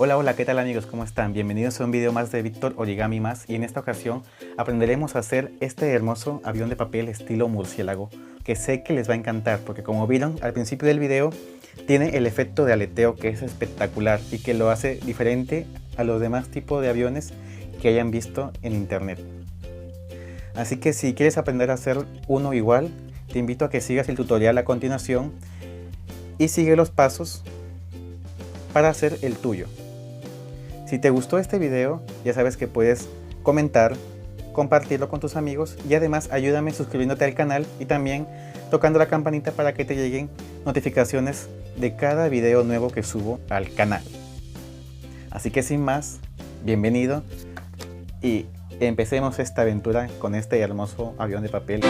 Hola, hola, ¿qué tal amigos? ¿Cómo están? Bienvenidos a un video más de Víctor Origami Más, y en esta ocasión aprenderemos a hacer este hermoso avión de papel estilo murciélago, que sé que les va a encantar porque, como vieron al principio del video, tiene el efecto de aleteo que es espectacular y que lo hace diferente a los demás tipos de aviones que hayan visto en internet. Así que si quieres aprender a hacer uno igual, te invito a que sigas el tutorial a continuación y sigue los pasos para hacer el tuyo. Si te gustó este video, ya sabes que puedes comentar, compartirlo con tus amigos y además ayúdame suscribiéndote al canal y también tocando la campanita para que te lleguen notificaciones de cada video nuevo que subo al canal. Así que sin más, bienvenido y empecemos esta aventura con este hermoso avión de papel.